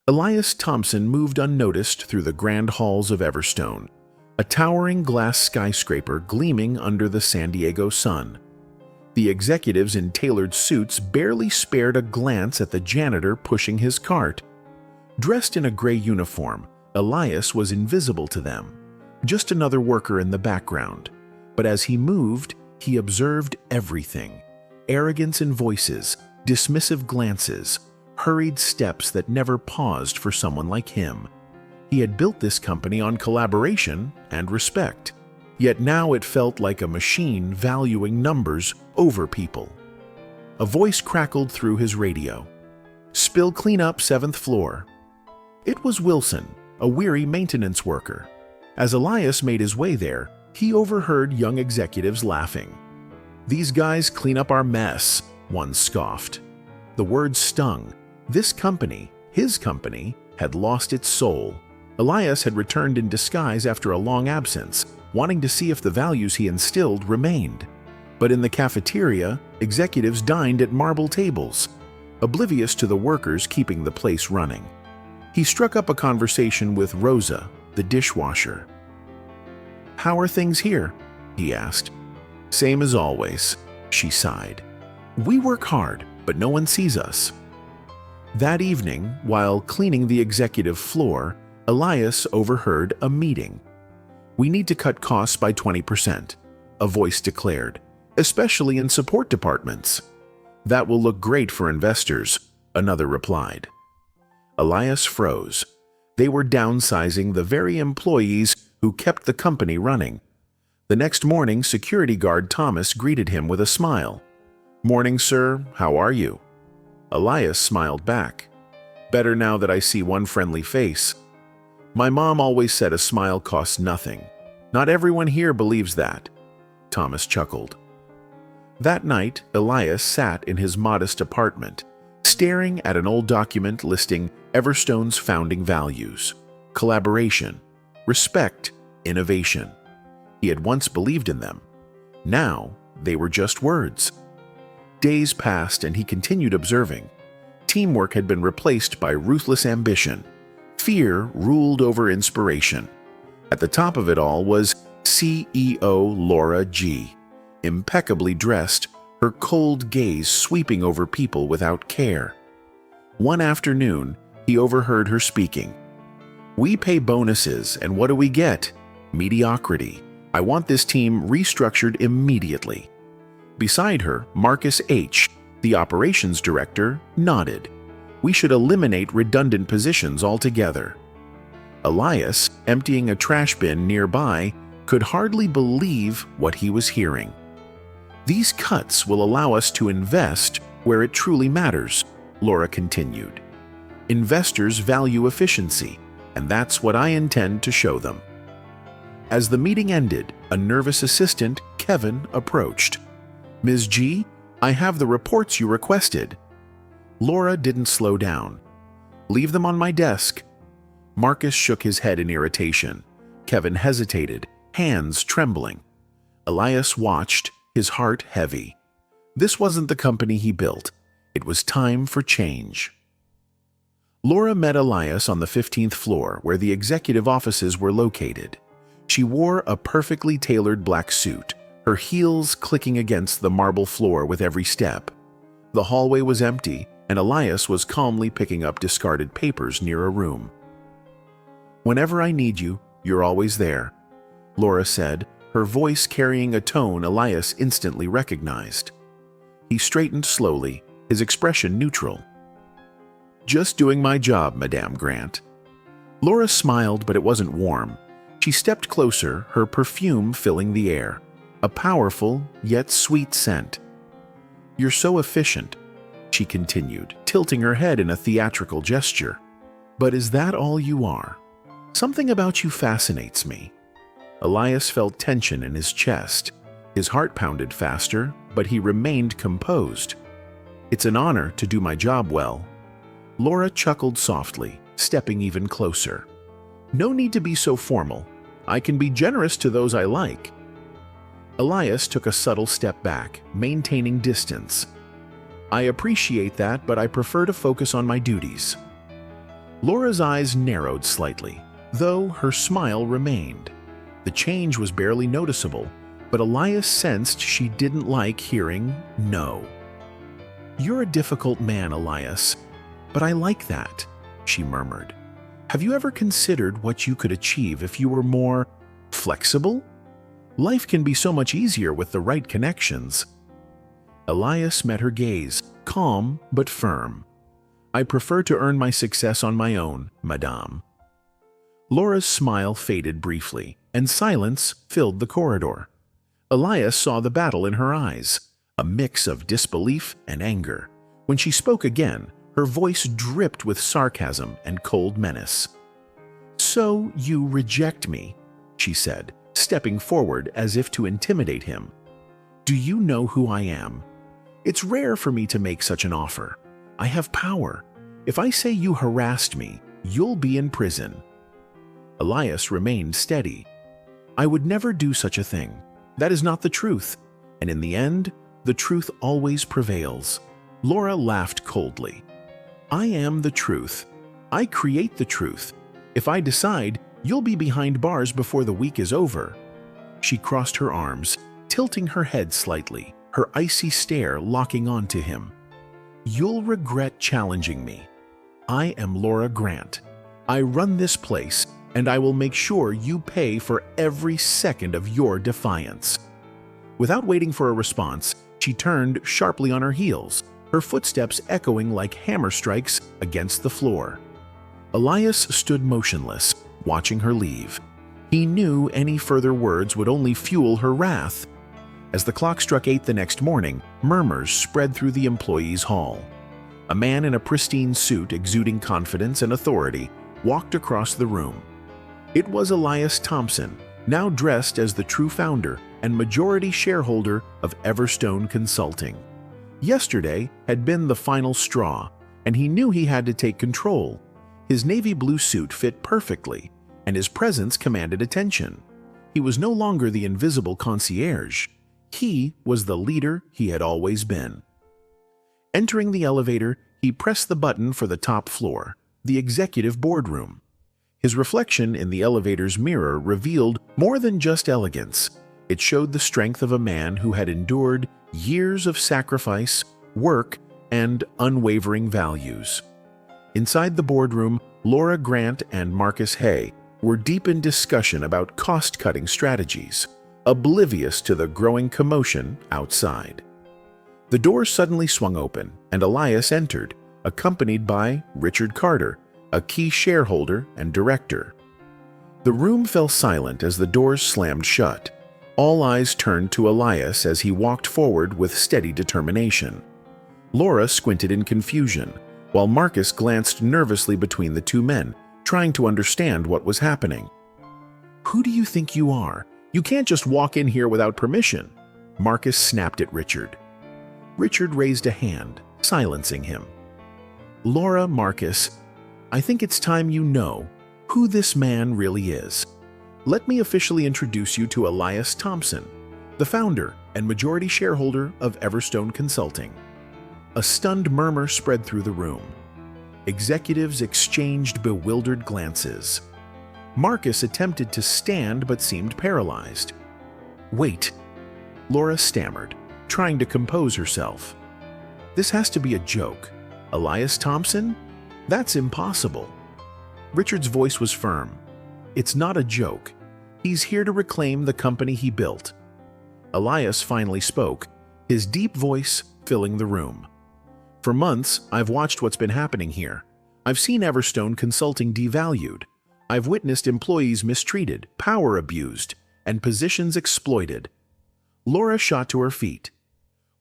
Elias Thompson moved unnoticed through the grand halls of Everstone, a towering glass skyscraper gleaming under the San Diego sun. The executives in tailored suits barely spared a glance at the janitor pushing his cart. Dressed in a gray uniform, Elias was invisible to them, just another worker in the background. But as he moved, he observed everything: arrogance in voices, dismissive glances, hurried steps that never paused for someone like him. He had built this company on collaboration and respect, yet now it felt like a machine valuing numbers over people. A voice crackled through his radio. "Spill cleanup, 7th floor." It was Wilson, a weary maintenance worker. As Elias made his way there, he overheard young executives laughing. "These guys clean up our mess," one scoffed. The words stung. This company, his company, had lost its soul. Elias had returned in disguise after a long absence, wanting to see if the values he instilled remained. But in the cafeteria, executives dined at marble tables, oblivious to the workers keeping the place running. He struck up a conversation with Rosa, the dishwasher. "How are things here?" he asked. "Same as always," she sighed. "We work hard, but no one sees us." That evening, while cleaning the executive floor, Elias overheard a meeting. "We need to cut costs by 20%, a voice declared, "especially in support departments." "That will look great for investors," another replied. Elias froze. They were downsizing the very employees who kept the company running. The next morning, security guard Thomas greeted him with a smile. "Morning, sir. How are you?" Elias smiled back. "Better now that I see one friendly face. My mom always said a smile costs nothing. Not everyone here believes that." Thomas chuckled. That night, Elias sat in his modest apartment, staring at an old document listing Everstone's founding values: collaboration, respect, innovation. He had once believed in them. Now, they were just words. Days passed and he continued observing. Teamwork had been replaced by ruthless ambition. Fear ruled over inspiration. At the top of it all was CEO Laura G., impeccably dressed, her cold gaze sweeping over people without care. One afternoon, he overheard her speaking. "We pay bonuses, and what do we get? Mediocrity. I want this team restructured immediately." Beside her, Marcus H., the operations director, nodded. "We should eliminate redundant positions altogether." Elias, emptying a trash bin nearby, could hardly believe what he was hearing. "These cuts will allow us to invest where it truly matters," Laura continued. "Investors value efficiency, and that's what I intend to show them." As the meeting ended, a nervous assistant, Kevin, approached. "Ms. G., I have the reports you requested." Laura didn't slow down. "Leave them on my desk." Marcus shook his head in irritation. Kevin hesitated, hands trembling. Elias watched, his heart heavy. This wasn't the company he built. It was time for change. Laura met Elias on the 15th floor, where the executive offices were located. She wore a perfectly tailored black suit, her heels clicking against the marble floor with every step. The hallway was empty, and Elias was calmly picking up discarded papers near a room. "Whenever I need you, you're always there," Laura said, her voice carrying a tone Elias instantly recognized. He straightened slowly, his expression neutral. "Just doing my job, Madame Grant." Laura smiled, but it wasn't warm. She stepped closer, her perfume filling the air, a powerful yet sweet scent. "You're so efficient," she continued, tilting her head in a theatrical gesture. "But is that all you are? Something about you fascinates me." Elias felt tension in his chest. His heart pounded faster, but he remained composed. "It's an honor to do my job well." Laura chuckled softly, stepping even closer. "No need to be so formal. I can be generous to those I like." Elias took a subtle step back, maintaining distance. "I appreciate that, but I prefer to focus on my duties." Laura's eyes narrowed slightly, though her smile remained. The change was barely noticeable, but Elias sensed she didn't like hearing no. "You're a difficult man, Elias, but I like that," she murmured. "Have you ever considered what you could achieve if you were more flexible? Life can be so much easier with the right connections." Elias met her gaze, calm but firm. "I prefer to earn my success on my own, madame." Laura's smile faded briefly, and silence filled the corridor. Elias saw the battle in her eyes, a mix of disbelief and anger. When she spoke again, her voice dripped with sarcasm and cold menace. "So you reject me," she said, stepping forward as if to intimidate him. "Do you know who I am? It's rare for me to make such an offer. I have power. If I say you harassed me, you'll be in prison." Elias remained steady. "I would never do such a thing. That is not the truth. And in the end, the truth always prevails." Laura laughed coldly. "I am the truth. I create the truth. If I decide, you'll be behind bars before the week is over." She crossed her arms, tilting her head slightly, her icy stare locking onto him. "You'll regret challenging me. I am Laura Grant. I run this place, and I will make sure you pay for every second of your defiance." Without waiting for a response, she turned sharply on her heels, her footsteps echoing like hammer strikes against the floor. Elias stood motionless, watching her leave. He knew any further words would only fuel her wrath. As the clock struck 8 the next morning, murmurs spread through the employees' hall. A man in a pristine suit exuding confidence and authority walked across the room. It was Elias Thompson, now dressed as the true founder and majority shareholder of Everstone Consulting. Yesterday had been the final straw, and he knew he had to take control. His navy blue suit fit perfectly, and his presence commanded attention. He was no longer the invisible concierge. He was the leader he had always been. Entering the elevator, he pressed the button for the top floor, the executive boardroom. His reflection in the elevator's mirror revealed more than just elegance. It showed the strength of a man who had endured years of sacrifice, work, and unwavering values. Inside the boardroom, Laura Grant and Marcus Hay were deep in discussion about cost-cutting strategies, oblivious to the growing commotion outside. The door suddenly swung open, and Elias entered, accompanied by Richard Carter, a key shareholder and director. The room fell silent as the doors slammed shut. All eyes turned to Elias as he walked forward with steady determination. Laura squinted in confusion, while Marcus glanced nervously between the two men, trying to understand what was happening. "Who do you think you are? You can't just walk in here without permission," Marcus snapped at Richard. Richard raised a hand, silencing him. "Laura, Marcus, I think it's time you know who this man really is. Let me officially introduce you to Elias Thompson, the founder and majority shareholder of Everstone Consulting." A stunned murmur spread through the room. Executives exchanged bewildered glances. Marcus attempted to stand but seemed paralyzed. "Wait," Laura stammered, trying to compose herself. "This has to be a joke. Elias Thompson? That's impossible." Richard's voice was firm. "It's not a joke. He's here to reclaim the company he built." Elias finally spoke, his deep voice filling the room. "For months, I've watched what's been happening here. I've seen Everstone Consulting devalued. I've witnessed employees mistreated, power abused, and positions exploited." Laura shot to her feet.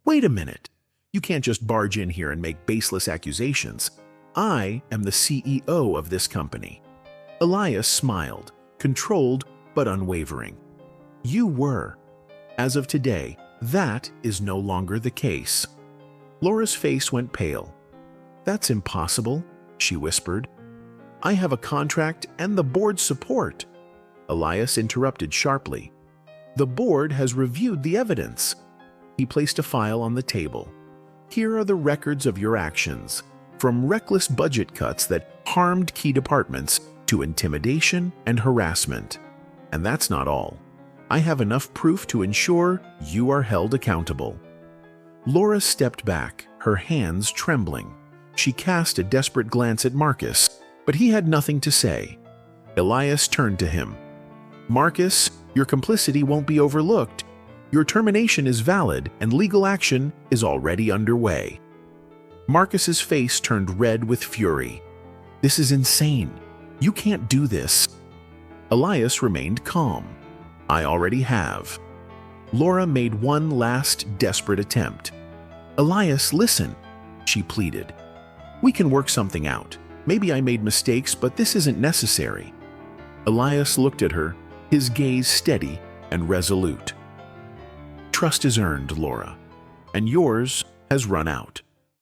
"Wait a minute. You can't just barge in here and make baseless accusations. I am the CEO of this company." Elias smiled, controlled but unwavering. "You were. As of today, that is no longer the case." Laura's face went pale. "That's impossible," she whispered. "I have a contract and the board's support." Elias interrupted sharply. "The board has reviewed the evidence." He placed a file on the table. "Here are the records of your actions, from reckless budget cuts that harmed key departments to intimidation and harassment. And that's not all. I have enough proof to ensure you are held accountable." Laura stepped back, her hands trembling. She cast a desperate glance at Marcus, but he had nothing to say. Elias turned to him. "Marcus, your complicity won't be overlooked. Your termination is valid and legal action is already underway." Marcus's face turned red with fury. "This is insane. You can't do this." Elias remained calm. "I already have." Laura made one last desperate attempt. "Elias, listen," she pleaded. "We can work something out. Maybe I made mistakes, but this isn't necessary." Elias looked at her, his gaze steady and resolute. "Trust is earned, Laura, and yours has run out."